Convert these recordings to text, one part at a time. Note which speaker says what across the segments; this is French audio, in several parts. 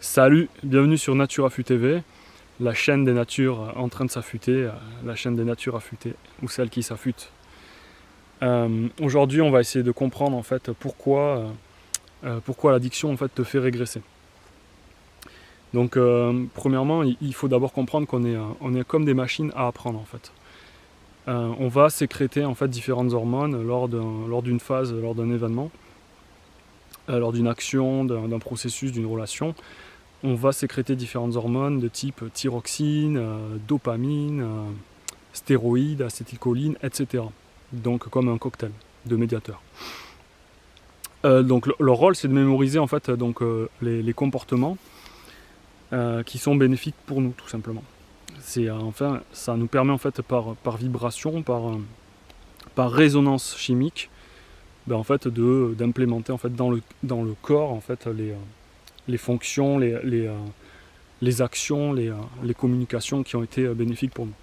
Speaker 1: Salut, bienvenue sur Nature Affût TV, la chaîne des natures en train de s'affûter, la chaîne des natures affûtées, ou celle qui s'affûte. Aujourd'hui, on va essayer de comprendre en fait pourquoi l'addiction en fait te fait régresser. Donc, premièrement, il faut d'abord comprendre on est comme des machines à apprendre en fait. On va sécréter en fait différentes hormones lors d'une phase, lors d'un événement, lors d'une action, d'un processus, d'une relation. On va sécréter différentes hormones de type thyroxine, dopamine, stéroïdes, acétylcholine, etc. Donc comme un cocktail de médiateurs. Donc leur rôle c'est de mémoriser en fait les comportements qui sont bénéfiques pour nous tout simplement. Enfin ça nous permet en fait par vibration, par résonance chimique, en fait d'implémenter en fait dans le corps en fait les fonctions, les actions, les communications qui ont été bénéfiques pour nous.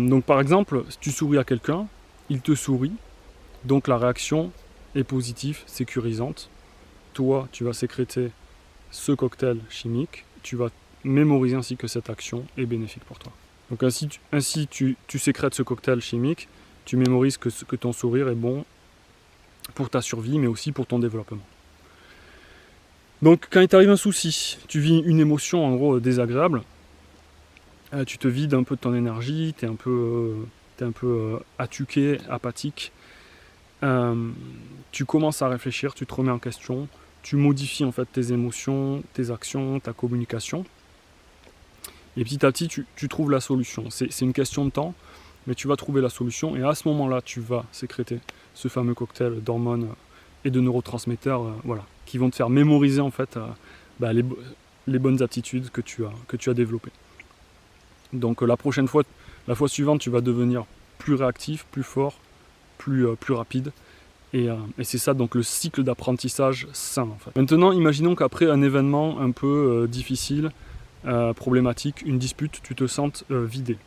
Speaker 1: Donc par exemple, si tu souris à quelqu'un, il te sourit, donc la réaction est positive, sécurisante. Toi, tu vas sécréter ce cocktail chimique, tu vas mémoriser ainsi que cette action est bénéfique pour toi. Donc ainsi tu sécrètes ce cocktail chimique, tu mémorises que ton sourire est bon pour ta survie, mais aussi pour ton développement. Donc quand il t'arrive un souci, tu vis une émotion en gros désagréable, tu te vides un peu de ton énergie, t'es un peu attuqué, apathique, tu commences à réfléchir, tu te remets en question, tu modifies en fait tes émotions, tes actions, ta communication, et petit à petit tu trouves la solution. C'est une question de temps, mais tu vas trouver la solution, et à ce moment-là tu vas sécréter ce fameux cocktail d'hormones et de neurotransmetteurs, qui vont te faire mémoriser en fait les bonnes aptitudes que tu as développées. Donc la fois suivante, tu vas devenir plus réactif, plus fort, plus rapide. Et c'est ça donc le cycle d'apprentissage sain en fait. Maintenant, imaginons qu'après un événement un peu difficile, problématique, une dispute, tu te sentes vidé.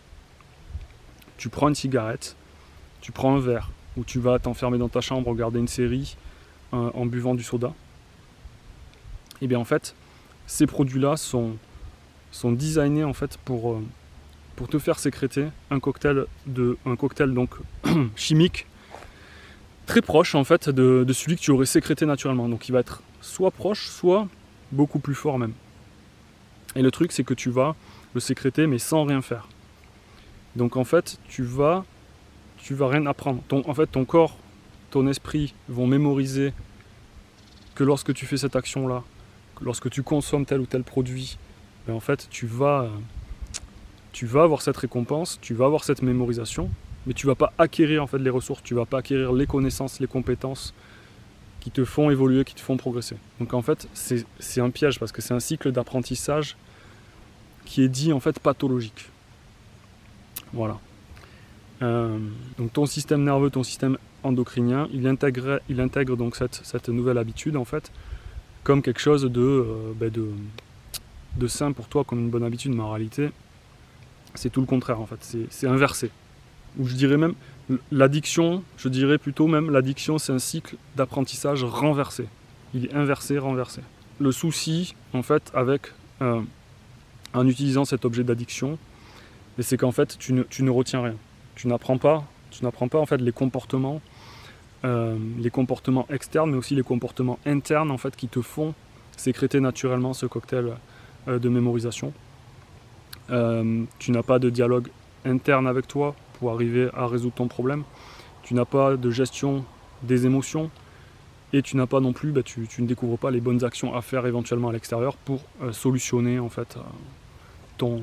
Speaker 1: Tu prends une cigarette, tu prends un verre, ou tu vas t'enfermer dans ta chambre, regarder une série en buvant du soda. Et bien en fait, ces produits-là sont designés en fait pour te faire sécréter un cocktail donc chimique très proche en fait de celui que tu aurais sécrété naturellement. Donc il va être soit proche, soit beaucoup plus fort même. Et le truc c'est que tu vas le sécréter mais sans rien faire. Donc en fait tu vas rien apprendre. Ton corps, ton esprit vont mémoriser que lorsque tu fais cette action-là, lorsque tu consommes tel ou tel produit, en fait, tu vas avoir cette récompense, tu vas avoir cette mémorisation, mais tu ne vas pas acquérir en fait, les ressources, tu ne vas pas acquérir les connaissances, les compétences qui te font évoluer, qui te font progresser. Donc en fait, c'est un piège parce que c'est un cycle d'apprentissage qui est dit en fait pathologique. Voilà. Donc ton système nerveux, ton système endocrinien, il intègre donc cette nouvelle habitude en fait comme quelque chose de sain pour toi, comme une bonne habitude, mais en réalité c'est tout le contraire en fait, c'est inversé. Ou je dirais même l'addiction, l'addiction c'est un cycle d'apprentissage renversé. Il est inversé, renversé. Le souci en fait en utilisant cet objet d'addiction, c'est qu'en fait tu ne retiens rien. Tu n'apprends pas en fait les comportements externes, mais aussi les comportements internes en fait qui te font sécréter naturellement ce cocktail de mémorisation. Tu n'as pas de dialogue interne avec toi pour arriver à résoudre ton problème. Tu n'as pas de gestion des émotions et tu n'as pas non plus, tu ne découvres pas les bonnes actions à faire éventuellement à l'extérieur pour solutionner en fait ton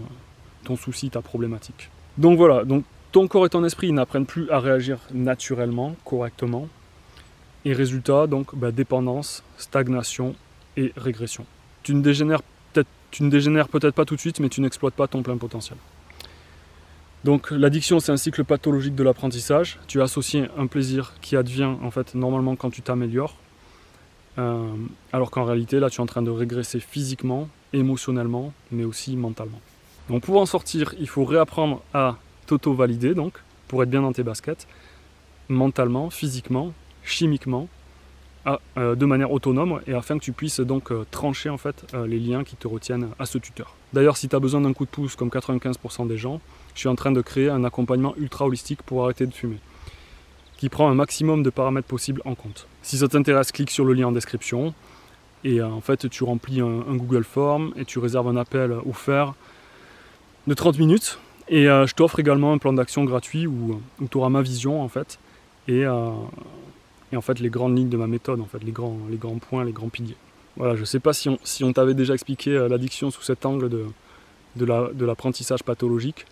Speaker 1: souci, ta problématique. Donc voilà, donc ton corps et ton esprit n'apprennent plus à réagir naturellement, correctement. Et résultat, donc dépendance, stagnation et régression. Tu ne dégénères peut-être pas tout de suite, mais tu n'exploites pas ton plein potentiel. Donc l'addiction, c'est un cycle pathologique de l'apprentissage. Tu as associé un plaisir qui advient en fait normalement quand tu t'améliores, alors qu'en réalité, là, tu es en train de régresser physiquement, émotionnellement, mais aussi mentalement. Donc pour en sortir, il faut réapprendre à t'auto-valider, donc, pour être bien dans tes baskets, mentalement, physiquement, chimiquement, de manière autonome et afin que tu puisses donc trancher en fait les liens qui te retiennent à ce tuteur. D'ailleurs, si tu as besoin d'un coup de pouce comme 95% des gens, je suis en train de créer un accompagnement ultra holistique pour arrêter de fumer, qui prend un maximum de paramètres possibles en compte. Si ça t'intéresse, clique sur le lien en description et en fait tu remplis un Google Form et tu réserves un appel offert de 30 minutes et je t'offre également un plan d'action gratuit où tu auras ma vision en fait et en fait les grandes lignes de ma méthode, en fait, les grands points, les grands piliers. Voilà, je ne sais pas si on t'avait déjà expliqué l'addiction sous cet angle de l'apprentissage pathologique.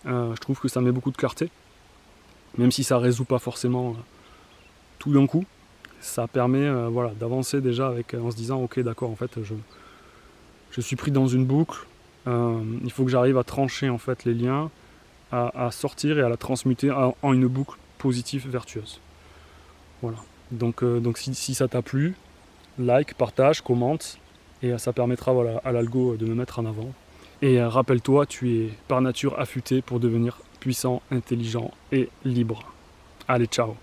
Speaker 1: Je trouve que ça met beaucoup de clarté, même si ça ne résout pas forcément tout d'un coup. Ça permet voilà, d'avancer déjà en se disant ok d'accord, en fait je suis pris dans une boucle, il faut que j'arrive à trancher en fait les liens, à sortir et à la transmuter en une boucle positive, vertueuse. Voilà. Donc si ça t'a plu, like, partage, commente, et ça permettra voilà, à l'algo de me mettre en avant. Et rappelle-toi, tu es par nature affûté pour devenir puissant, intelligent et libre. Allez, ciao!